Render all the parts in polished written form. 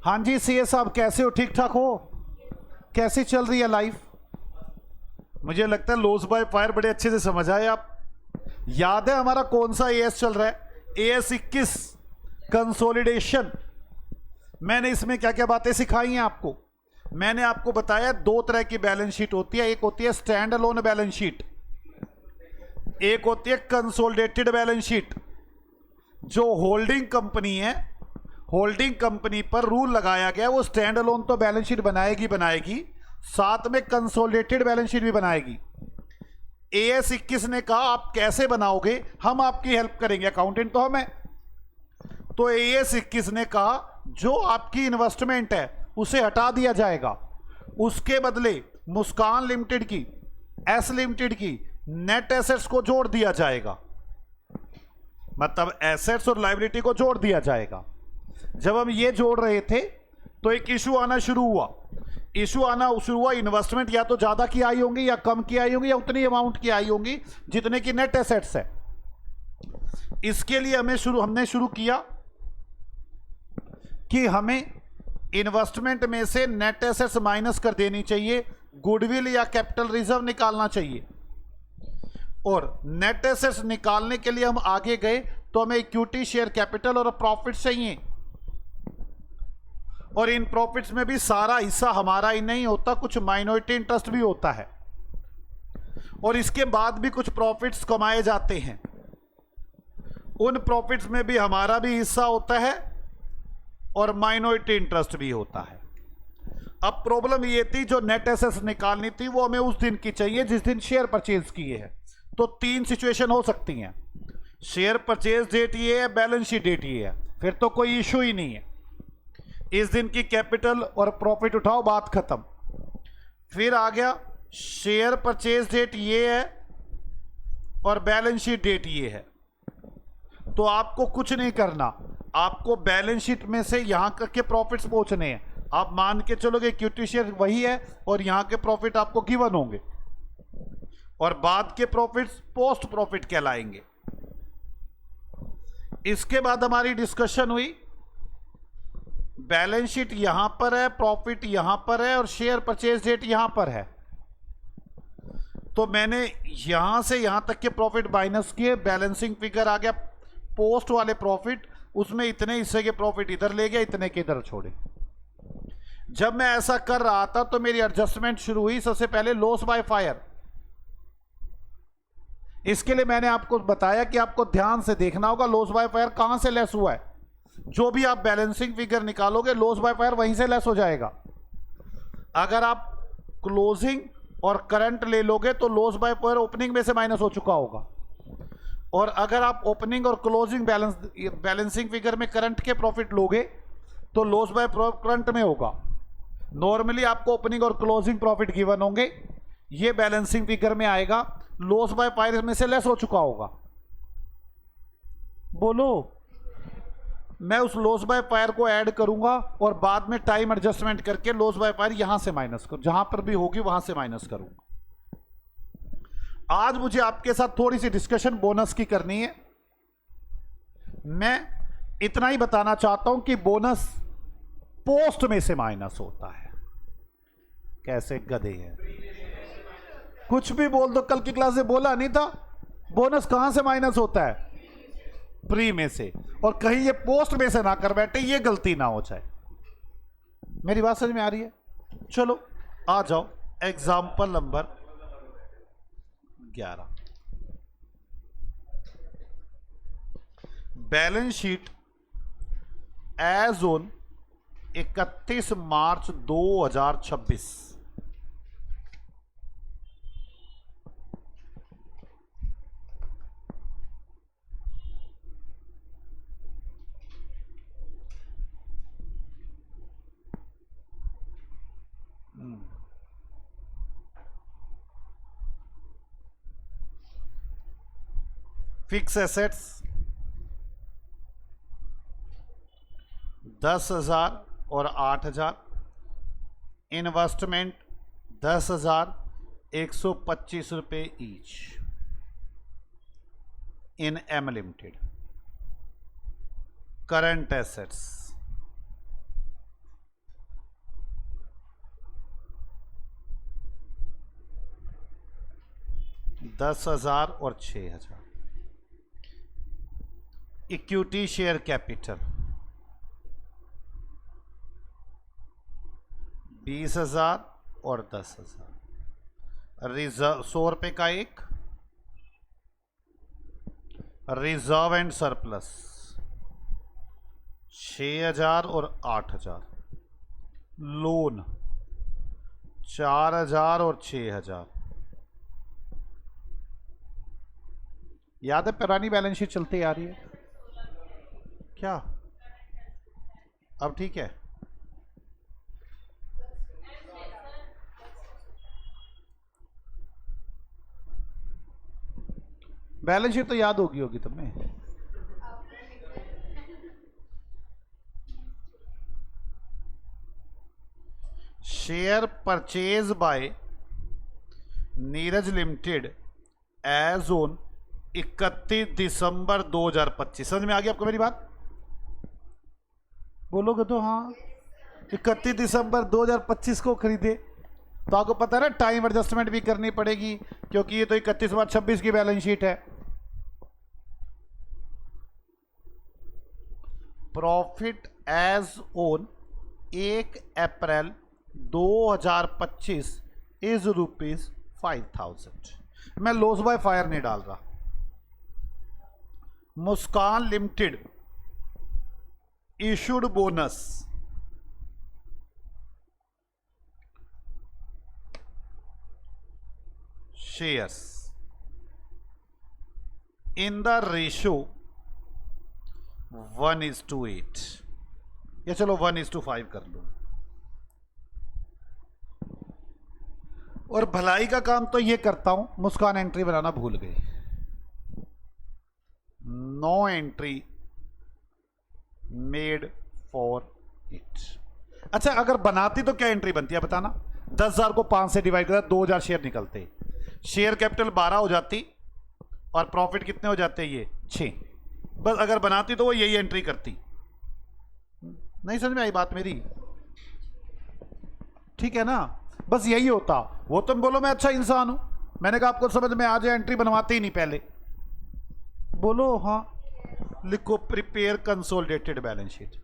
हाँ जी सीए साहब, कैसे हो? ठीक ठाक हो? कैसी चल रही है लाइफ? मुझे लगता है लॉस बाय फायर बड़े अच्छे से समझ आए आप। याद है हमारा कौन सा एएस चल रहा है? As 21 consolidation. मैंने इसमें क्या क्या बातें सिखाई हैं आपको? मैंने आपको बताया दो तरह की बैलेंस शीट होती है। एक होती है स्टैंड अलोन बैलेंस शीट, एक होती है कंसोलिडेटेड बैलेंस शीट। जो होल्डिंग कंपनी है, होल्डिंग कंपनी पर रूल लगाया गया, वो स्टैंड अलोन तो बैलेंस शीट बनाएगी, साथ में कंसोलिडेटेड बैलेंस शीट भी बनाएगी। एएस 21 ने कहा आप कैसे बनाओगे, हम आपकी हेल्प करेंगे, अकाउंटेंट तो हम है। तो एएस 21 ने कहा जो आपकी इन्वेस्टमेंट है उसे हटा दिया जाएगा, उसके बदले मुस्कान लिमिटेड की, एस लिमिटेड की नेट एसेट्स को जोड़ दिया जाएगा। मतलब एसेट्स और लायबिलिटी को जोड़ दिया जाएगा। जब हम ये जोड़ रहे थे तो एक इशू आना शुरू हुआ। इन्वेस्टमेंट या तो ज्यादा की आई होंगी या कम की आई होंगी या उतनी अमाउंट की आई होंगी जितने की नेट एसेट्स है। इसके लिए हमने शुरू किया कि हमें इन्वेस्टमेंट में से नेट एसेट्स माइनस कर देनी चाहिए, गुडविल या कैपिटल रिजर्व निकालना चाहिए। और नेट एसेट्स निकालने के लिए हम आगे गए तो हमें इक्विटी, शेयर कैपिटल और प्रॉफिट चाहिए। और इन प्रॉफिट्स में भी सारा हिस्सा हमारा ही नहीं होता, कुछ माइनॉरिटी इंटरेस्ट भी होता है। और इसके बाद भी कुछ प्रॉफिट्स कमाए जाते हैं, उन प्रॉफिट्स में भी हमारा भी हिस्सा होता है और माइनॉरिटी इंटरेस्ट भी होता है। अब प्रॉब्लम ये थी, जो नेट एसेट्स निकालनी थी वो हमें उस दिन की चाहिए जिस दिन शेयर परचेज किए हैं। तो तीन सिचुएशन हो सकती हैं, शेयर परचेज डेट ये है, बैलेंस शीट डेट ये है, फिर तो कोई इशू ही नहीं है। इस दिन की कैपिटल और प्रॉफिट उठाओ, बात खत्म। फिर आ गया शेयर परचेज डेट ये है और बैलेंस शीट डेट ये है। तो आपको कुछ नहीं करना, आपको बैलेंस शीट में से यहां तक के प्रॉफिट्स पहुंचने हैं। आप मान के चलोगे इक्विटी शेयर वही है और यहां के प्रॉफिट आपको गिवन होंगे और बाद के प्रॉफिट्स पोस्ट प्रॉफिट कहलाएंगे। इसके बाद हमारी डिस्कशन हुई, बैलेंस शीट यहां पर है, प्रॉफिट यहां पर है और शेयर परचेज डेट यहां पर है। तो मैंने यहां से यहां तक के प्रॉफिट माइनस किए, बैलेंसिंग फिगर आ गया पोस्ट वाले प्रॉफिट, उसमें इतने हिस्से के प्रॉफिट इधर ले गया, इतने के इधर छोड़े। जब मैं ऐसा कर रहा था तो मेरी एडजस्टमेंट शुरू हुई। सबसे पहले लॉस बाय फायर। इसके लिए मैंने आपको बताया कि आपको ध्यान से देखना होगा लॉस बाय फायर कहां से लेस हुआ है। जो भी आप बैलेंसिंग फिगर निकालोगे लॉस बाय फायर वहीं से लेस हो जाएगा। अगर आप क्लोजिंग और करंट ले लोगे तो लॉस बाय फायर ओपनिंग में से माइनस हो चुका होगा, और अगर आप ओपनिंग और क्लोजिंग बैलेंसिंग फिगर में करंट के प्रॉफिट लोगे तो लॉस बाय करंट में होगा। नॉर्मली आपको ओपनिंग और क्लोजिंग प्रॉफिट गिवन होंगे, ये बैलेंसिंग फिगर में आएगा, लॉस बाय फायर में से लेस हो चुका होगा। बोलो, मैं उस लॉस बाय फायर को ऐड करूंगा और बाद में टाइम एडजस्टमेंट करके लॉस बाय फायर यहां से माइनस करूं, जहां पर भी होगी वहां से माइनस करूंगा। आज मुझे आपके साथ थोड़ी सी डिस्कशन बोनस की करनी है। मैं इतना ही बताना चाहता हूं कि बोनस पोस्ट में से माइनस होता है। कैसे गधे हैं, कुछ भी बोल दो। कल की क्लास में बोला नहीं था बोनस कहां से माइनस होता है? प्री में से। और कहीं ये पोस्ट में से ना कर बैठे, ये गलती ना हो जाए। मेरी बात समझ में आ रही है? चलो आ जाओ, example number 11। Balance sheet as on 31 March 2026। Fix assets 10,000 और 8,000, इन्वेस्टमेंट 10,125 रुपये each in M limited. Current assets 10,000 और 6,000। इक्विटी शेयर कैपिटल 20,000 और 10,000। रिजर्व 100 रुपए का एक। रिजर्व एंड सरप्लस 6,000 और 8,000। लोन 4,000 और 6,000। याद है पुरानी बैलेंस शीट चलती आ रही है क्या? अब ठीक है। बैलेंस शीट तो याद होगी तुम्हें। Share purchase by Neeraj limited as on 31 December 2025। समझ में आ गई आपको मेरी बात? बोलोगे तो हाँ। 31 दिसंबर 2025 को खरीदे तो आपको पता है ना टाइम एडजस्टमेंट भी करनी पड़ेगी, क्योंकि ये तो 31/26 की बैलेंस शीट है। Profit as on 1 April 2025 is ₹5,000। मैं लॉस बाय फायर नहीं डाल रहा। Muskan limited issued bonus shares in the ratio 1:8, या चलो 1:5 कर लो। और भलाई का काम तो ये करता हूं, मुस्कान एंट्री बनाना भूल गई। No entry made for it. अच्छा, अगर बनाती तो क्या एंट्री बनती है बताना? 10,000 को 5 से डिवाइड करा 2,000 शेयर निकलते, शेयर कैपिटल 12 हो जाती और प्रॉफिट कितने हो जाते ये 6। बस अगर बनाती तो वो यही एंट्री करती। नहीं समझ में आई बात मेरी? ठीक है ना, बस यही होता। वो तुम बोलो मैं अच्छा इंसान हूं, मैंने कहा आपको समझ में आ जाए एंट्री बनवाते ही नहीं पहले। बोलो हाँ, लिखो प्रिपेयर कंसोलिडेटेड बैलेंस शीट।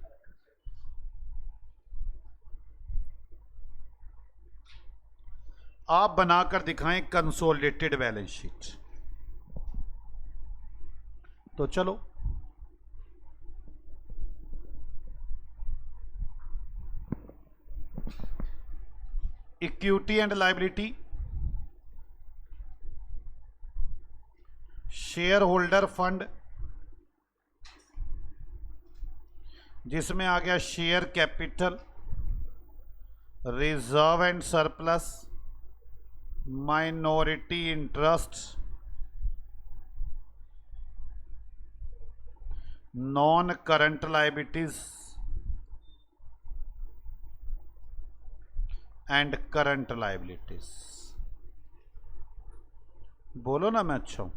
आप बनाकर दिखाएं कंसोलिडेटेड बैलेंस शीट। तो चलो equity and liability, share holder fund जिसमें आ गया share capital, reserve and surplus, minority interest, non current liabilities and current liabilities. बोलो ना मैं अच्छा हूं,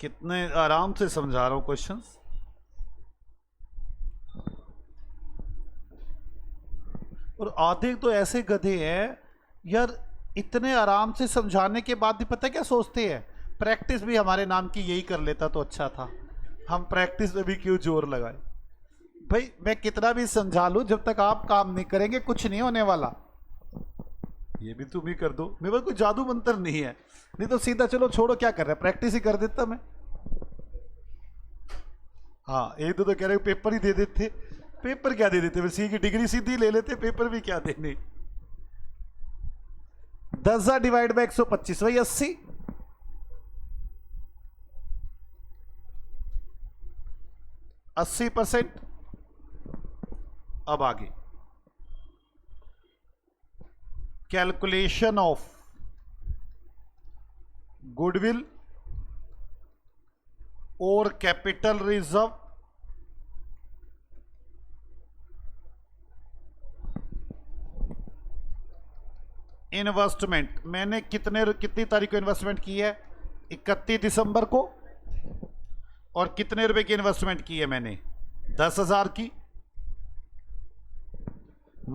कितने आराम से समझा रहा हूं क्वेश्चंस। और आधे तो ऐसे गधे हैं यार, इतने आराम से समझाने के बाद भी पता क्या सोचते हैं, प्रैक्टिस भी हमारे नाम की यही कर लेता तो अच्छा था, हम प्रैक्टिस में भी क्यों जोर लगाए। भाई मैं कितना भी समझा लूं, जब तक आप काम नहीं करेंगे कुछ नहीं होने वाला। ये भी तुम ही कर दो, मेरे पास कोई जादू मंत्र नहीं है, नहीं तो सीधा चलो छोड़ो क्या कर रहा है, प्रैक्टिस ही कर देता मैं। हाँ एक दो तो कह रहे पेपर ही दे देते। पेपर क्या दे देते, सी की डिग्री सीधी ले लेते, पेपर भी क्या देने। 10,000 डिवाइड बाय 125 वही 80। 80%। अब आगे कैलकुलेशन ऑफ गुडविल और कैपिटल रिजर्व, इन्वेस्टमेंट मैंने कितनी तारीख को इन्वेस्टमेंट की है? 31 दिसंबर को। और कितने रुपए की इन्वेस्टमेंट की है मैंने? 10,000 की।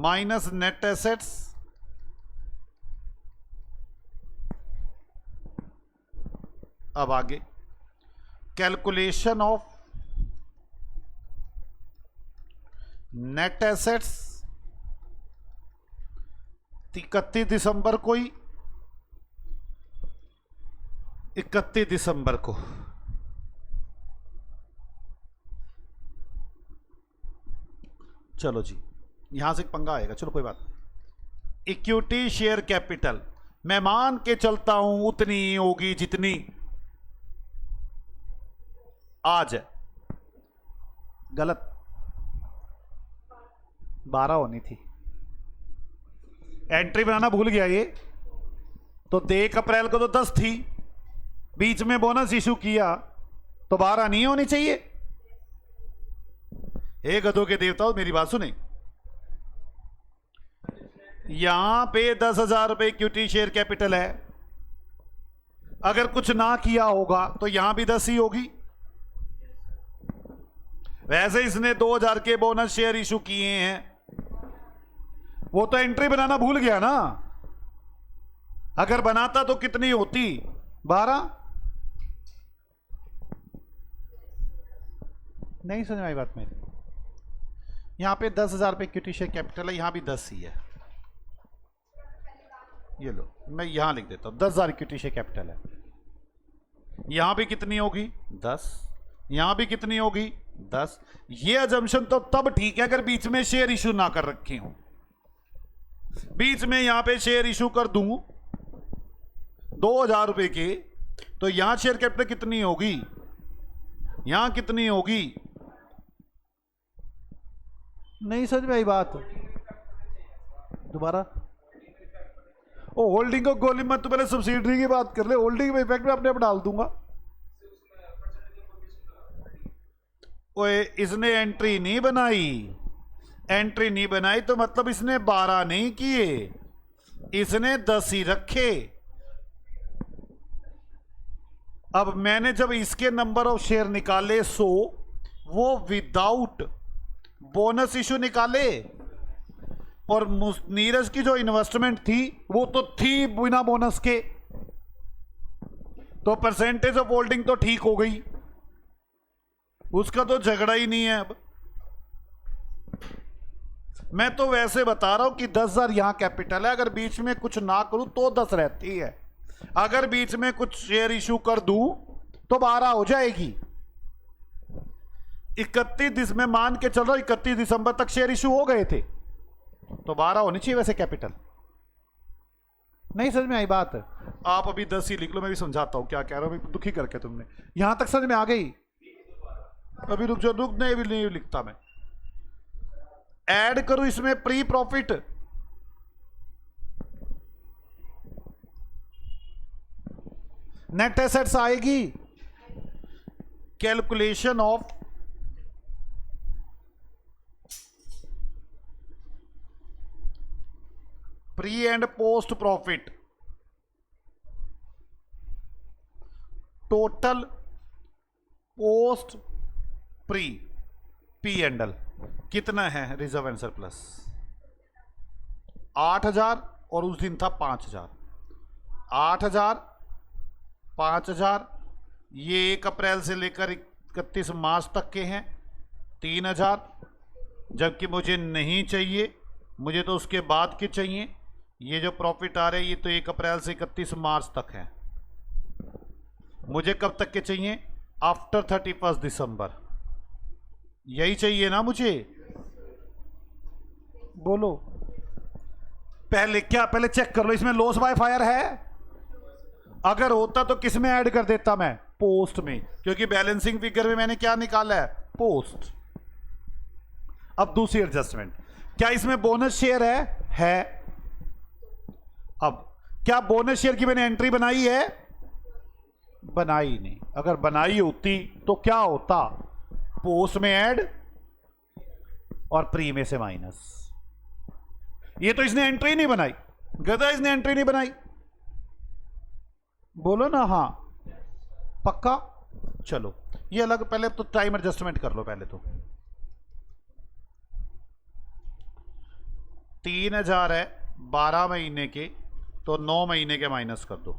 माइनस नेट एसेट्स अब आगे कैलकुलेशन ऑफ नेट एसेट्स 31 दिसंबर को ही 31 दिसंबर को चलो जी, यहां से एक पंगा आएगा, चलो कोई बात नहीं। इक्विटी शेयर कैपिटल मैं मान के चलता हूं उतनी ही होगी जितनी आज है। गलत, 12 होनी थी। एंट्री बनाना भूल गया ये तो 1 अप्रैल को तो 10 थी, बीच में बोनस इशू किया तो 12 नहीं होनी चाहिए। हे गधों के देवताओं, मेरी बात सुने। यहां पे 10,000 रुपए इक्विटी शेयर कैपिटल है, अगर कुछ ना किया होगा तो यहां भी 10 ही होगी। वैसे इसने 2,000 के बोनस शेयर इशू किए हैं, वो तो एंट्री बनाना भूल गया ना। अगर बनाता तो कितनी होती? 12। नहीं समझ में आई बात मेरी। यहां पे 10,000 रुपए इक्विटी शेयर कैपिटल है, यहां भी 10 ही है। ये लो, मैं यहां लिख देता हूं 10,000 इक्विटी शेयर कैपिटल है। यहां भी कितनी होगी? 10। यहां भी कितनी होगी? 10। ये अजम्पशन तो तब ठीक है अगर बीच में शेयर इशू ना कर रखे हो। बीच में यहां पे शेयर इशू कर दूं 2,000 रुपए के, तो यहां शेयर कैपिटल कितनी होगी? यहां कितनी होगी? नहीं समझ में आई बात, दोबारा। ओ होल्डिंग को गोली मत, तो पहले सब्सिडरी की बात कर ले। होल्डिंग में इफेक्ट में अपने आप डाल दूंगा। ओए इसने एंट्री नहीं बनाई, एंट्री नहीं बनाई तो मतलब इसने 12 नहीं किए, इसने 10 ही रखे। अब मैंने जब इसके नंबर ऑफ शेयर निकाले 100, वो विदाउट बोनस इशू निकाले, और नीरज की जो इन्वेस्टमेंट थी वो तो थी बिना बोनस के, तो परसेंटेज ऑफ होल्डिंग तो ठीक हो गई, उसका तो झगड़ा ही नहीं है। अब मैं तो वैसे बता रहा हूं कि 10,000 यहां कैपिटल है, अगर बीच में कुछ ना करूं तो 10 रहती है, अगर बीच में कुछ शेयर इशू कर दूं तो 12 हो जाएगी। 31 में मान के चल रहा हूं 31 दिसंबर तक शेयर इशू हो गए थे, तो 12 होनी चाहिए वैसे कैपिटल। नहीं समझ में आई बात? आप अभी 10 ही लिख लो, मैं भी समझाता हूं क्या कह रहा हूं। दुखी करके तुमने यहां तक समझ में आ गई? अभी रुक जाओ, रुक नहीं लिखता मैं। ऐड करूं इसमें प्री प्रॉफिट, नेट एसेट्स आएगी। Calculation of pre and post profit, total post pre P and L कितना है? रिजर्व एंड सरप्लस 8,000 और उस दिन था 5,000। 8,000 5,000, ये 1 अप्रैल से लेकर 31 मार्च तक के हैं 3,000, जबकि मुझे नहीं चाहिए, मुझे तो उसके बाद के चाहिए। ये जो प्रॉफिट आ रहे हैं ये तो 1 अप्रैल से 31 मार्च तक है, मुझे कब तक के चाहिए? आफ्टर 31 दिसंबर। यही चाहिए ना मुझे? बोलो पहले क्या, पहले चेक कर लो इसमें लॉस बाय फायर है। अगर होता तो किस में ऐड कर देता मैं? पोस्ट में, क्योंकि बैलेंसिंग फिगर में मैंने क्या निकाला है? पोस्ट। अब दूसरी एडजस्टमेंट, क्या इसमें बोनस शेयर है? अब क्या बोनस शेयर की मैंने एंट्री बनाई है? बनाई नहीं। अगर बनाई होती तो क्या होता? पोस्ट में ऐड और प्री में से माइनस। ये तो इसने एंट्री नहीं बनाई, गधा, इसने एंट्री नहीं बनाई। बोलो ना हाँ पक्का। चलो ये अलग, पहले तो टाइम एडजस्टमेंट कर लो पहले तो। 3,000 है 12 महीने के, तो 9 महीने के माइनस कर दो।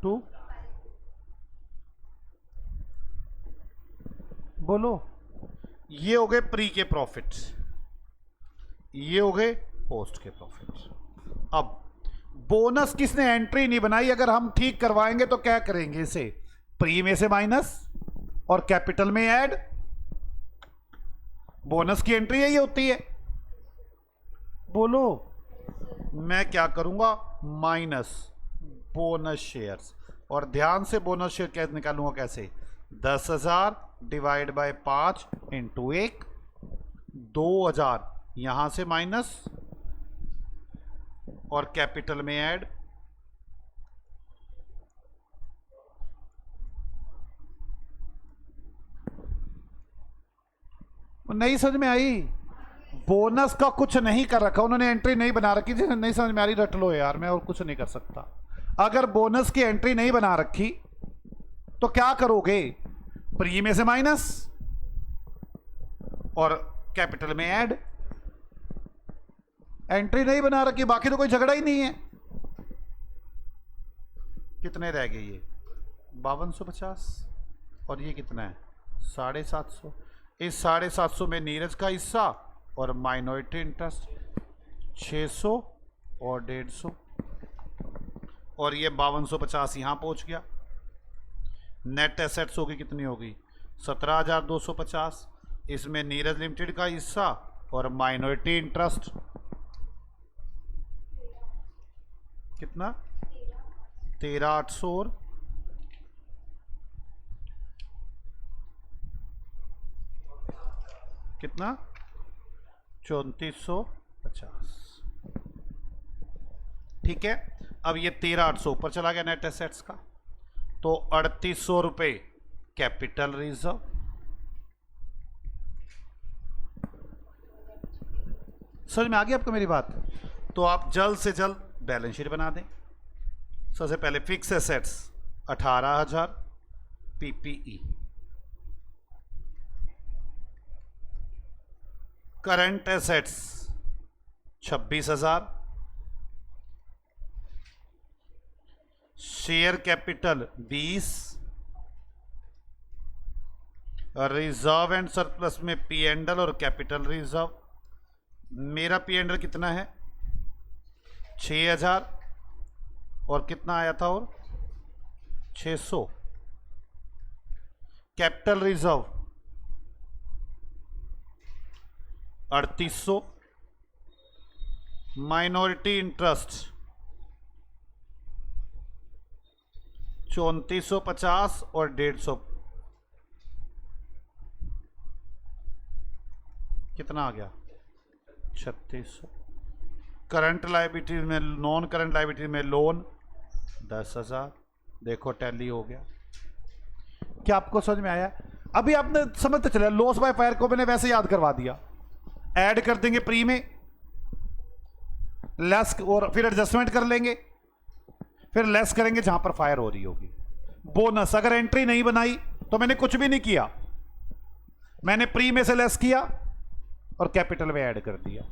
टू, बोलो। ये हो गए प्री के प्रॉफिट, ये हो गए पोस्ट के प्रॉफिट। अब बोनस किसने एंट्री नहीं बनाई, अगर हम ठीक करवाएंगे तो क्या करेंगे, इसे प्री में से माइनस और कैपिटल में ऐड। बोनस की एंट्री यही होती है, बोलो। मैं क्या करूंगा, माइनस बोनस शेयर्स, और ध्यान से बोनस शेयर कैसे निकालूंगा, कैसे, 10,000 डिवाइड बाय 5 इंटू 1, 2,000 यहां से माइनस और कैपिटल में ऐड। नहीं समझ में आई, बोनस का कुछ नहीं कर रखा उन्होंने, एंट्री नहीं बना रखी। जिसे नहीं समझ में आ रही रट लो यार, मैं और कुछ नहीं कर सकता। अगर बोनस की एंट्री नहीं बना रखी तो क्या करोगे, प्री में से माइनस और कैपिटल में ऐड। एंट्री नहीं बना रखी, बाकी तो कोई झगड़ा ही नहीं है। कितने रह गए ये, 5250, और ये कितना है, 750। इस 750 में नीरज का हिस्सा और माइनॉरिटी इंटरेस्ट 600 और 150, और ये 5250 यहां पहुंच गया। नेट एसेट्स होगी कितनी होगी, 17,250। इसमें नीरज लिमिटेड का हिस्सा और माइनॉरिटी इंटरेस्ट कितना, 13,800 और कितना, 3450। ठीक है। अब ये 13,800 ऊपर चला गया नेट एसेट्स का, तो 3,800 रुपए कैपिटल रिजर्व। समझ में आ गई आपको मेरी बात। तो आप जल्द से जल्द बैलेंस शीट बना दें। सबसे पहले fix assets 18,000 PPE, current assets 26,000, share capital 20, reserve and surplus में पी एंडल और कैपिटल रिजर्व। मेरा पी एंडल कितना है, 6,000, और कितना आया था, और 600। कैपिटल रिजर्व 3,800, माइनॉरिटी इंटरेस्ट 3,450 और 150, कितना आ गया, 3,600। करंट लायबिलिटी में, नॉन करंट लायबिलिटी में लोन 10,000। देखो टैली हो गया। क्या आपको समझ में आया? अभी आपने समझते चले, लॉस बाय फायर को मैंने वैसे याद करवा दिया। ऐड कर देंगे प्री में, लेस, और फिर एडजस्टमेंट कर लेंगे, फिर लेस करेंगे जहां पर फायर हो रही होगी। बोनस अगर एंट्री नहीं बनाई तो मैंने कुछ भी नहीं किया, मैंने प्री में से लेस किया और कैपिटल में ऐड कर दिया।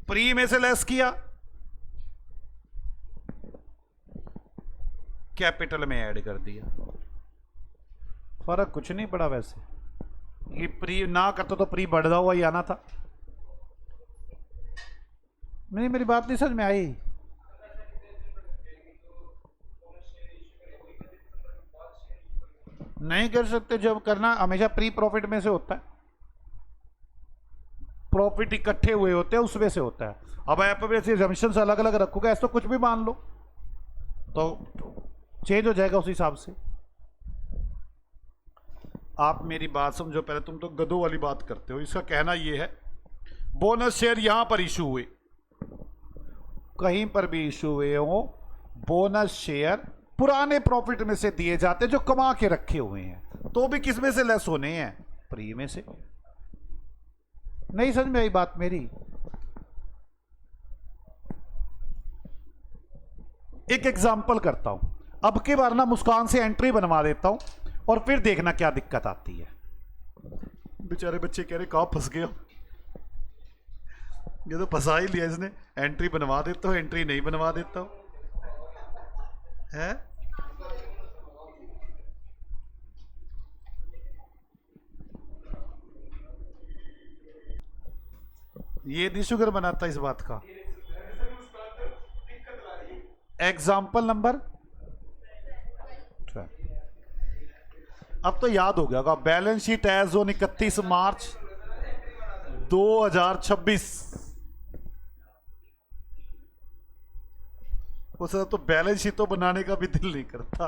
प्री में से लेस किया, कैपिटल में ऐड कर दिया। फर्क कुछ नहीं पड़ा वैसे। ये प्री ना करता तो प्री बढ़ा हुआ ही आना था। मेरी बात नहीं समझ में आई। नहीं कर सकते, जब करना हमेशा प्री प्रॉफिट में से होता है। प्रॉफिट इकट्ठे हुए होते हैं उसमें से होता है। अब आप एजम्पशंस अलग अलग रखोगे, ऐसा तो कुछ भी मान लो तो चेंज हो जाएगा उस हिसाब से। आप मेरी बात समझो पहले, तुम तो गधों वाली बात करते हो। इसका कहना यह है, बोनस शेयर यहां पर इशू हुए, कहीं पर भी इशू हुए हो, बोनस शेयर पुराने प्रॉफिट में से दिए जाते जो कमा के रखे हुए हैं, तो भी किस में से लेस होने हैं, प्री में से। नहीं समझ में आई बात मेरी? एक एग्जांपल करता हूं, अब की बार ना मुस्कान से एंट्री बनवा देता हूं और फिर देखना क्या दिक्कत आती है। बेचारे बच्चे कह रहे कहां फंस गया, ये तो फंसा ही लिया इसने। एंट्री बनवा देता हूं, एंट्री नहीं बनवा देता हूं। है? ये नहीं शुगर बनाता इस बात का। एग्जाम्पल नंबर, अब तो याद हो गया होगा। Balance sheet as on 31 March 2026। उस तो बैलेंस शीट तो बनाने का भी दिल नहीं करता।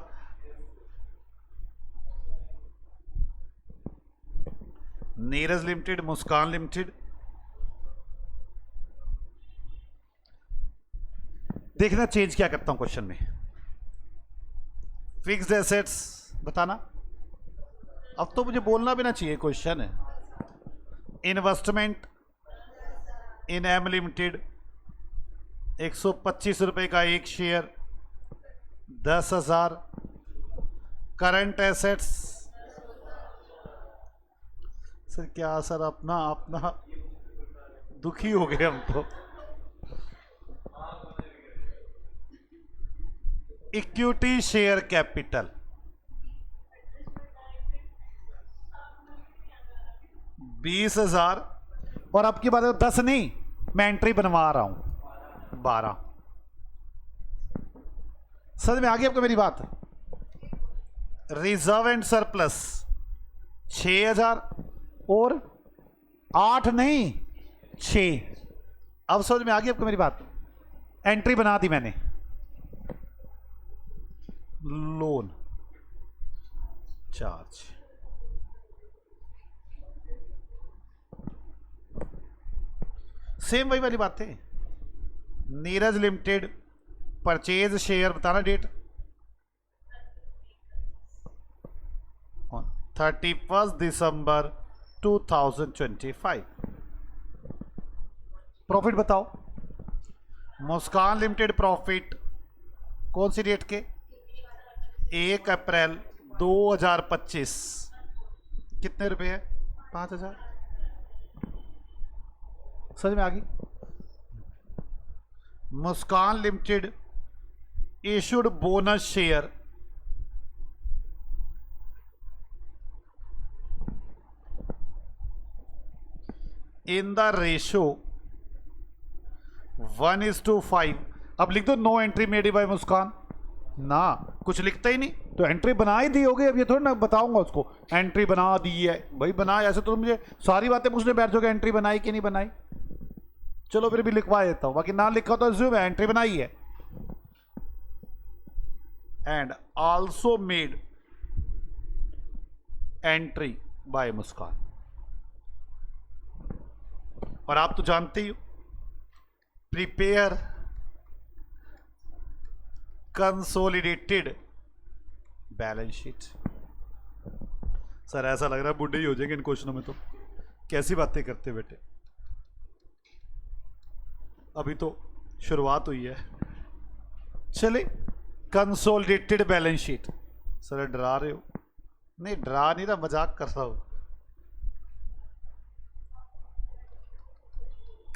नीरज लिमिटेड, मुस्कान लिमिटेड। देखना चेंज क्या करता हूं क्वेश्चन में। फिक्स्ड एसेट्स बताना। अब तो मुझे बोलना भी ना चाहिए, क्वेश्चन है। इन्वेस्टमेंट इन एम लिमिटेड 125 रुपए का एक शेयर, 10,000। करंट एसेट्स सर क्या सर, अपना अपना दुखी हो गए हम तो। Equity share capital 20,000। और अब की बात है 10 नहीं, मैं एंट्री बनवा रहा हूं 12। समझ में आ गई आपको मेरी बात? रिजर्व एंड सरप्लस 6,000 और 8 नहीं 6। अब समझ में आ गई आपको मेरी बात? एंट्री बना दी मैंने। लोन चार्ज सेम वही वाली बात है। नीरज लिमिटेड परचेज शेयर बताना डेट 31 दिसंबर 2025। प्रॉफिट बताओ। मुस्कान लिमिटेड प्रॉफिट कौन सी डेट के? 1 अप्रैल 2025। कितने रुपए है? 5,000। समझ में आ गई? Muskan limited issued bonus share in the ratio 1:5। अब लिख दो no entry made by Muskan ना, कुछ लिखता ही नहीं तो एंट्री बना ही दी होगी। अब ये थोड़ी ना बताऊंगा उसको एंट्री बना दी है भाई, बना। ऐसे तो मुझे सारी बातें पूछने बैठ जाओगे एंट्री बनाई कि नहीं बनाई। चलो फिर भी लिखवा देता हूं, बाकी ना लिखा तो ज्यूम है एंट्री बनाई है। And also made entry by Muskan. और आप तो जानते ही हो, prepare consolidated balance sheet. Sir ऐसा लग रहा है बुढ़े ही हो जाएंगे इन क्वेश्चनों में तो। कैसी बातें करते बेटे, अभी तो शुरुआत हुई है। चले कंसोलिडेटेड बैलेंस शीट। सर डरा रहे हो? नहीं डरा नहीं रहा, मजाक कर रहा हूं।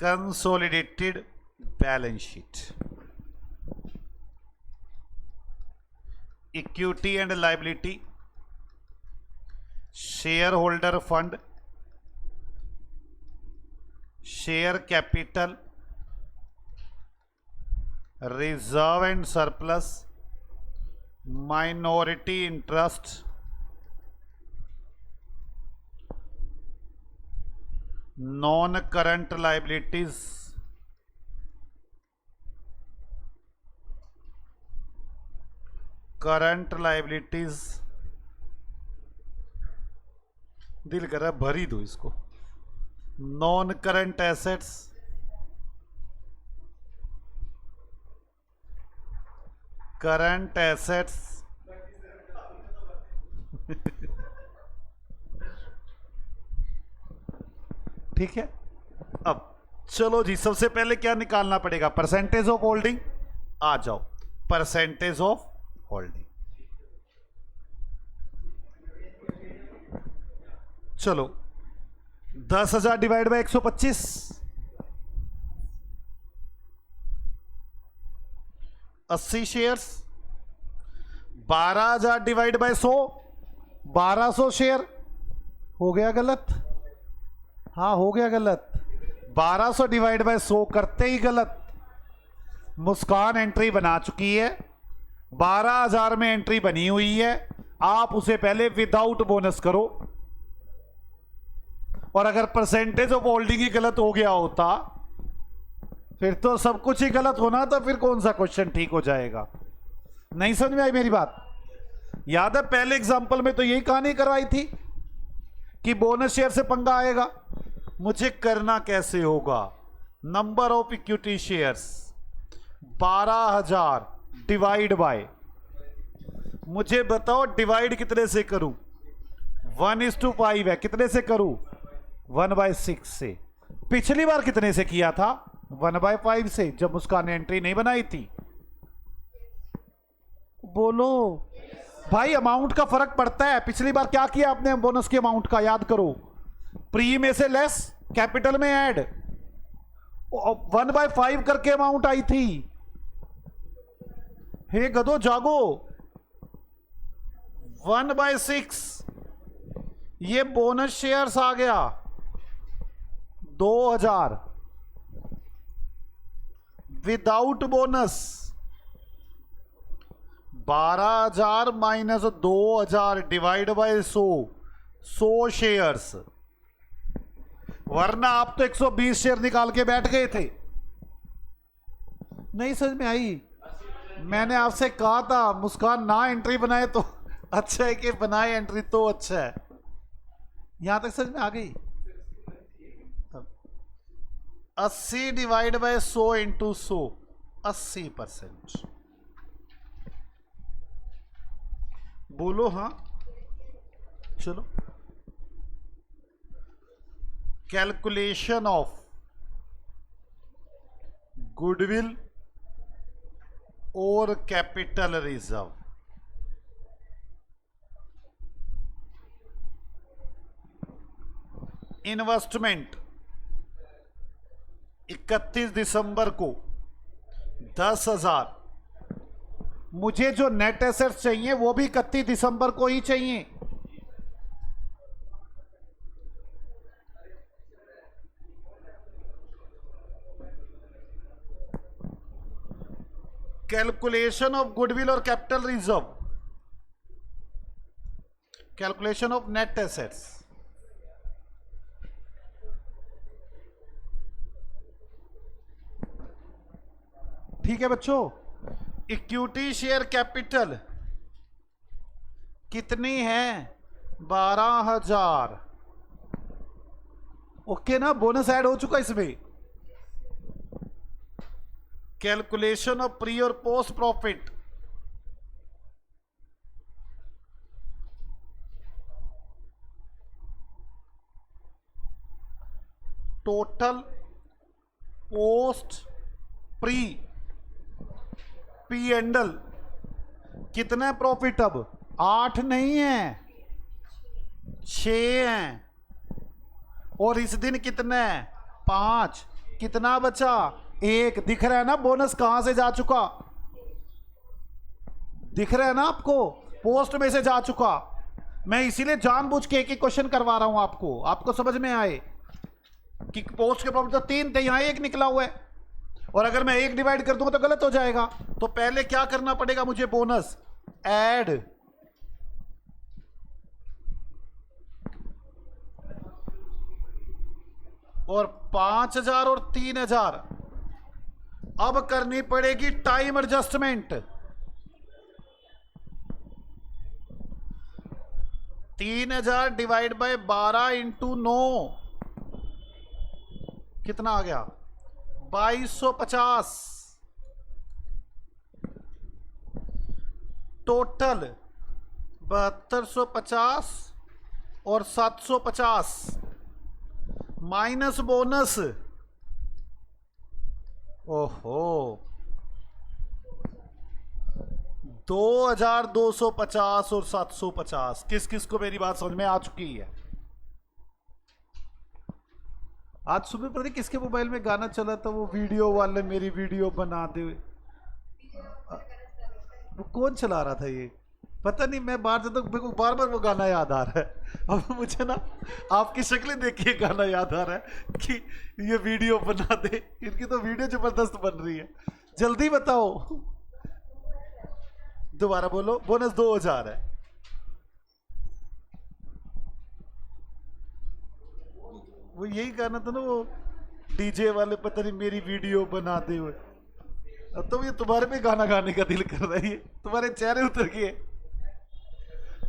Consolidated balance sheet, equity and liability, share holder fund, share capital, reserve and surplus, minority interest, non current liabilities, current liabilities. दिल कर रहा है भर ही दो इसको। Non current assets, current assets, ठीक है। अब चलो जी, सबसे पहले क्या निकालना पड़ेगा? Percentage of holding. आ जाओ, परसेंटेज ऑफ होल्डिंग। चलो 10,000 divide by 125, 80 shares 12,000 divide by 100, 1200 share. हो गया गलत? हाँ हो गया गलत। 1200 डिवाइड बाय 100 करते ही गलत। मुस्कान एंट्री बना चुकी है, 12,000 में एंट्री बनी हुई है। आप उसे पहले विदाउट बोनस करो, और अगर परसेंटेज ऑफ होल्डिंग ही गलत हो गया होता फिर तो सब कुछ ही गलत होना था, फिर कौन सा क्वेश्चन ठीक हो जाएगा? नहीं समझ में आई मेरी बात? याद है पहले एग्जांपल में तो यही कहानी करवाई थी कि बोनस शेयर से पंगा आएगा। मुझे करना कैसे होगा? Number of equity shares 12,000 divide by, मुझे बताओ डिवाइड कितने से करूं? 1:5 है, कितने से करूं? 1/6 से। पिछली बार कितने से किया था? 1/5 से, जब मुस्कान ने एंट्री नहीं बनाई थी। बोलो भाई, अमाउंट का फर्क पड़ता है। पिछली बार क्या किया आपने बोनस के अमाउंट का? याद करो। प्री में से लेस, कैपिटल में ऐड, 1/5 करके अमाउंट आई थी। हे गधो जागो, 1/6 ये बोनस शेयर्स आ गया 2,000 without bonus. 12,000 minus 2,000 divide by 100 shares. वरना आप तो 120 शेयर निकाल के बैठ गए थे। नहीं समझ में आई? मैंने आपसे कहा था मुस्कान ना एंट्री बनाए तो अच्छा है कि बनाए एंट्री तो अच्छा है। यहां तक समझ में आ गई? 80 डिवाइड बाय 100 इंटू 100, 80%। बोलो हाँ, चलो। कैलकुलेशन ऑफ गुडविल और कैपिटल रिजर्व। इन्वेस्टमेंट 31 दिसंबर को 10,000। मुझे जो नेट एसेट्स चाहिए वो भी 31 दिसंबर को ही चाहिए। कैलकुलेशन ऑफ गुडविल और capital reserve, calculation of net assets. ठीक है बच्चों? इक्विटी शेयर कैपिटल कितनी है? 12,000। ओके ना? बोनस ऐड हो चुका इसमें। कैलकुलेशन ऑफ प्री और post profit, total post pre P and L कितना प्रॉफिट? अब 8 नहीं है, 6 है। और इस दिन कितने? 5। कितना बचा? 1। दिख रहा है ना बोनस कहां से जा चुका? दिख रहा है ना आपको? पोस्ट में से जा चुका। मैं इसीलिए जानबूझ के एक ही क्वेश्चन करवा रहा हूं आपको समझ में आए कि पोस्ट के प्रॉफिट तो 3 थे, यहां 1 निकला हुआ है। और अगर मैं 1 डिवाइड कर दूंगा तो गलत हो जाएगा। तो पहले क्या करना पड़ेगा मुझे? Bonus add. और 5,000 और 3,000 अब करनी पड़ेगी time adjustment. 3,000 divide by 12 into 9 कितना आ गया? 2250। टोटल 7250 और 750 माइनस बोनस। ओहो, 2,250 और 750। किस किस को मेरी बात समझ में आ चुकी है? आज सुबह पता नहीं किसके मोबाइल में गाना चला था, वो वीडियो वाले मेरी वीडियो बना दे। वो कौन चला रहा था ये? पता नहीं, मैं बाहर जाता हूँ मेरे को बार बार वो गाना याद आ रहा है। अब मुझे ना आपकी शक्लें देख के गाना याद आ रहा है कि ये वीडियो बना दे, इनकी तो वीडियो जबरदस्त बन रही है। जल्दी बताओ, दोबारा बोलो। बोनस 2000 है। वो यही गाना था ना, वो डीजे वाले, पता नहीं मेरी वीडियो बना दे हुए। अब तो ये तुम्हारे पे गाना गाने का दिल कर रही है, तुम्हारे चेहरे उतर गए।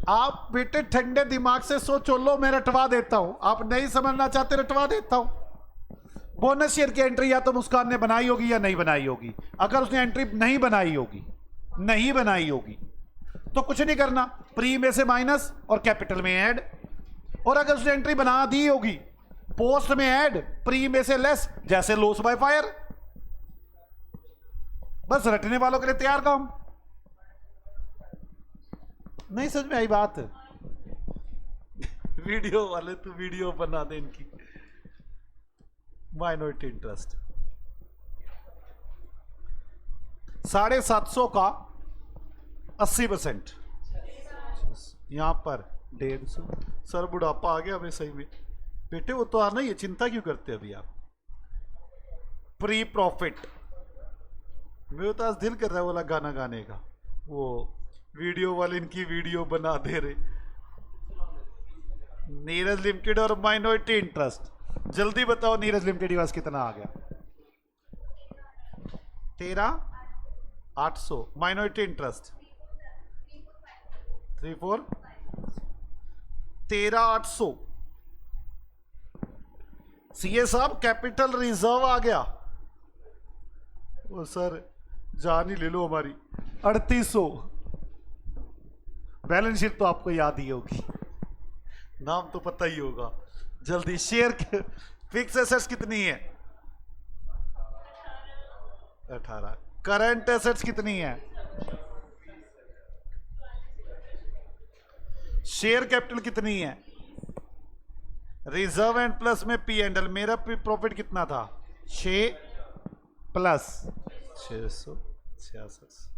आप बेटे ठंडे दिमाग से सोचो, लो मैं रटवा देता हूं। आप नहीं समझना चाहते, रटवा देता हूं। बोनस शेयर की एंट्री या तो मुस्कान ने बनाई होगी या नहीं बनाई होगी। अगर उसने एंट्री नहीं बनाई होगी, तो कुछ नहीं करना, प्री में से माइनस और कैपिटल में ऐड। और अगर उसने एंट्री बना दी होगी, पोस्ट में ऐड, प्री में से लेस, जैसे लॉस बाय फायर। बस रटने वालों के लिए तैयार काम। नहीं समझ में आई बात? वीडियो वाले तो वीडियो बना दे इनकी। माइनॉरिटी इंटरेस्ट 750 का 80%, यहां पर 150। सर बुढ़ापा आ गया हमें सही में। बेटे वो तो आना ही है, चिंता क्यों करते अभी आप। प्री प्रॉफिट, मेरे तो आज दिल कर रहा है वाला गाना गाने का। वो वीडियो वाले इनकी वीडियो बना दे रहे। नीरज लिमिटेड और माइनॉरिटी इंटरेस्ट, जल्दी बताओ नीरज लिमिटेड यूएस कितना आ गया? 13,800। Minority interest 34, 13,800। सीए साहब कैपिटल रिजर्व आ गया। वो सर जान ही ले लो हमारी, 3800। बैलेंस शीट तो आपको याद ही होगी, नाम तो पता ही होगा। जल्दी शेयर फिक्स एसेट्स कितनी है? 18। करंट एसेट्स कितनी है? शेयर कैपिटल कितनी है? रिजर्व एंड प्लस में पी एंड एल। मेरा प्रॉफिट कितना था? 6 प्लस 666।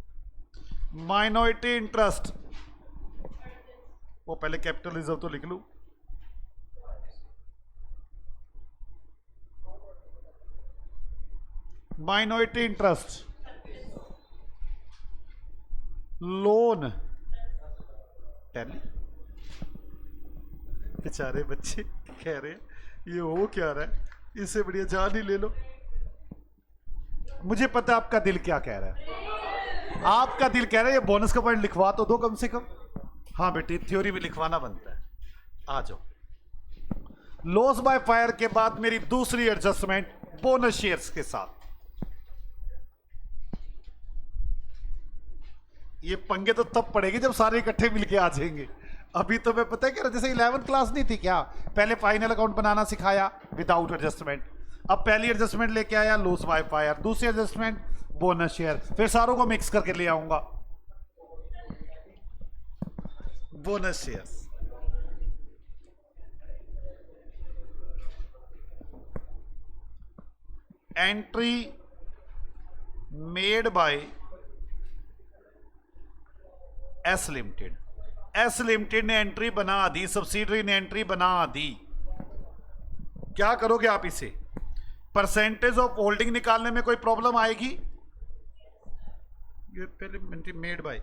माइनॉरिटी इंटरेस्ट, वो पहले कैपिटल रिजर्व तो लिख लूं। Minority interest, loan, tally. बेचारे बच्चे कह रहे ये हो क्या रहा है, इससे बढ़िया जान ही ले लो। मुझे पता है आपका दिल क्या कह रहा है। आपका दिल कह रहा है ये बोनस का पॉइंट लिखवा तो दो कम से कम। हाँ बेटी, थ्योरी भी लिखवाना बनता है। आ जाओ। लॉस बाय फायर के बाद मेरी दूसरी एडजस्टमेंट बोनस शेयर्स के साथ। ये पंगे तो तब पड़ेगी जब सारे इकट्ठे मिलके आ जाएंगे। अभी तो मैं पता है क्या, जैसे 11th क्लास नहीं थी क्या, पहले फाइनल अकाउंट बनाना सिखाया विदाउट एडजस्टमेंट। अब पहली एडजस्टमेंट लेके आया लॉस बाय फायर, दूसरी एडजस्टमेंट बोनस शेयर, फिर सारों को मिक्स करके ले आऊंगा bonus shares. Entry made by S limited. S limited ने एंट्री बना दी, सब्सिडरी ने एंट्री बना दी। क्या करोगे आप इसे? परसेंटेज ऑफ होल्डिंग निकालने में कोई प्रॉब्लम आएगी? ये पहले एंट्री मेड बाय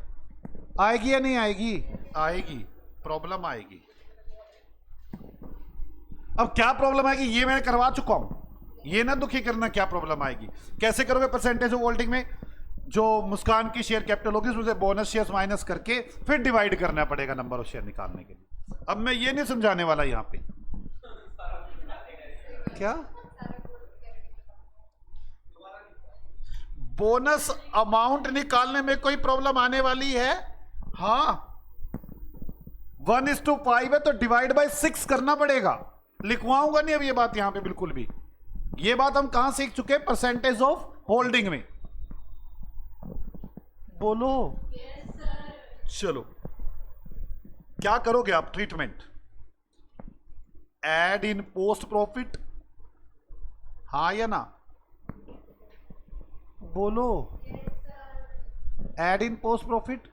आएगी या नहीं आएगी? आएगी, प्रॉब्लम आएगी। अब क्या प्रॉब्लम आएगी ये मैं करवा चुका हूं, ये ना दुखी करना। क्या प्रॉब्लम आएगी? कैसे करोगे? परसेंटेज ऑफ होल्डिंग में जो मुस्कान की शेयर कैपिटल होगी उसमें से बोनस शेयर्स माइनस करके फिर डिवाइड करना पड़ेगा नंबर ऑफ शेयर निकालने के लिए। अब मैं ये नहीं समझाने वाला यहां पे। क्या बोनस अमाउंट निकालने में कोई प्रॉब्लम आने वाली है? हाँ, 1:5 है तो डिवाइड बाय 6 करना पड़ेगा। लिखवाऊंगा नहीं अब ये बात यहां पे बिल्कुल भी। ये बात हम कहां सीख चुके? परसेंटेज ऑफ होल्डिंग में। बोलो। चलो, क्या करोगे आप? ट्रीटमेंट एड इन पोस्ट प्रॉफिट, हाँ या ना? बोलो। एड इन पोस्ट प्रॉफिट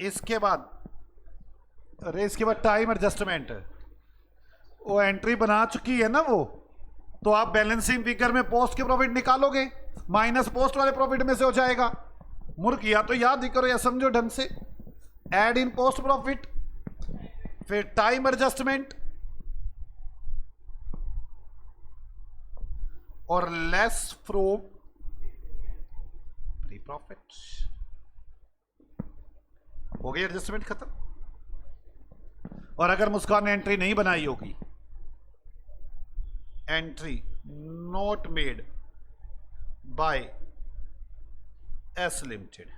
इसके बाद अरे इसके बाद टाइम एडजस्टमेंट, वो एंट्री बना चुकी है ना वो, तो आप बैलेंसिंग फिगर में पोस्ट के प्रॉफिट निकालोगे, माइनस पोस्ट वाले प्रॉफिट में से हो जाएगा। मूर्ख, या तो याद ही करो या समझो ढंग से। एड इन पोस्ट प्रॉफिट, फिर टाइम एडजस्टमेंट और लेस फ्रॉम प्री प्रॉफिट। हो गई एडजस्टमेंट खत्म। और अगर मुस्कान ने एंट्री नहीं बनाई होगी, entry not made by S limited,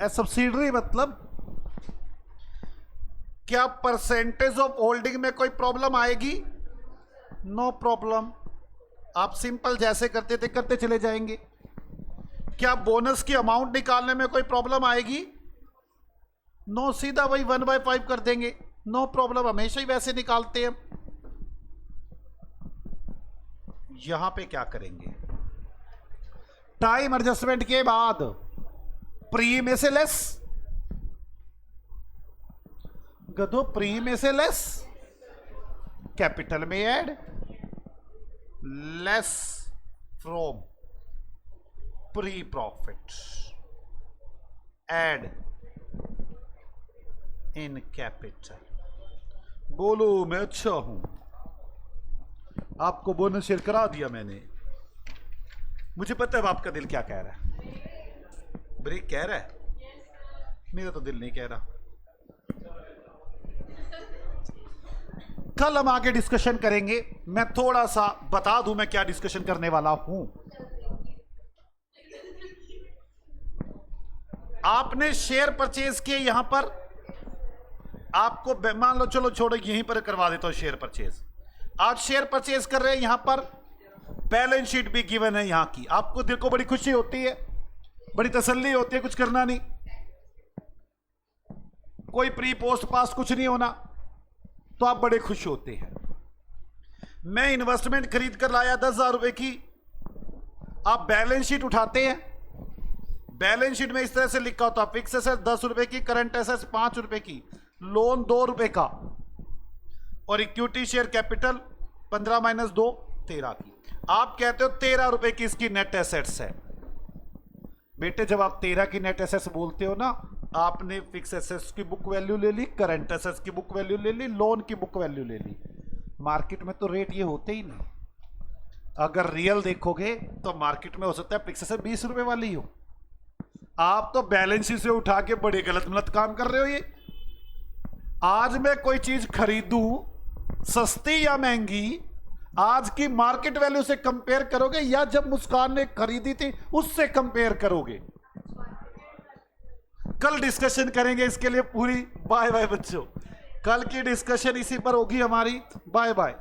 S subsidiary मतलब क्या परसेंटेज ऑफ होल्डिंग में कोई प्रॉब्लम आएगी? नो प्रॉब्लम, आप सिंपल जैसे करते थे करते चले जाएंगे। क्या बोनस की अमाउंट निकालने में कोई प्रॉब्लम आएगी? नो, सीधा वही 1/5 कर देंगे, नो प्रॉब्लम, हमेशा ही वैसे निकालते हैं। यहां पे क्या करेंगे? टाइम एडजस्टमेंट के बाद प्री में से लेस, गधो प्री में से लेस, कैपिटल में add, less from pre profit, add in capital. बोलो मैं अच्छा हूं, आपको बोनस शेयर करा दिया मैंने। मुझे पता है आपका दिल क्या कह रहा है, ब्रेक कह रहा है, मेरा तो दिल नहीं कह रहा। कल हम आगे डिस्कशन करेंगे, मैं थोड़ा सा बता दूं मैं क्या डिस्कशन करने वाला हूं। आपने शेयर परचेज किए, यहां पर आपको मान लो, चलो छोड़ो यहीं पर करवा देता हूं शेयर परचेज। आज शेयर परचेज कर रहे हैं, यहां पर बैलेंस शीट भी गिवन है यहां की, आपको दिल को बड़ी खुशी होती है, बड़ी तसल्ली होती है, कुछ करना नहीं, कोई प्री पोस्ट पास कुछ नहीं होना, तो आप बड़े खुश होते हैं। मैं इन्वेस्टमेंट खरीद कर लाया 10,000 रुपए की, आप बैलेंस शीट उठाते हैं, बैलेंस शीट में इस तरह से लिखा होता है फिक्स एसेट 10 रुपए की, करंट एसेट्स 5 रुपए की, लोन 2 रुपए का, और इक्विटी शेयर कैपिटल 15 माइनस 2 13 की। आप कहते हो 13 रुपए की इसकी नेट एसेट्स है। बेटे जब आप 13 की नेट एसेट्स बोलते हो ना, आपने फिक्स एसेट्स की बुक वैल्यू ले ली, करंट एसेट्स की बुक वैल्यू ले ली, लोन की बुक वैल्यू ले ली। मार्केट में तो रेट ये होते ही नहीं। अगर रियल देखोगे तो मार्केट में हो सकता है फिक्स एसेट 20 रुपए वाली हो, आप तो बैलेंस शीट से उठा के बड़े गलत मलत काम कर रहे हो। ये आज मैं कोई चीज खरीदूं सस्ती या महंगी, आज की मार्केट वैल्यू से कंपेयर करोगे या जब मुस्कान ने खरीदी थी उससे कंपेयर करोगे? कल डिस्कशन करेंगे इसके लिए पूरी। बाय बाय बच्चों, कल की डिस्कशन इसी पर होगी हमारी। Bye bye.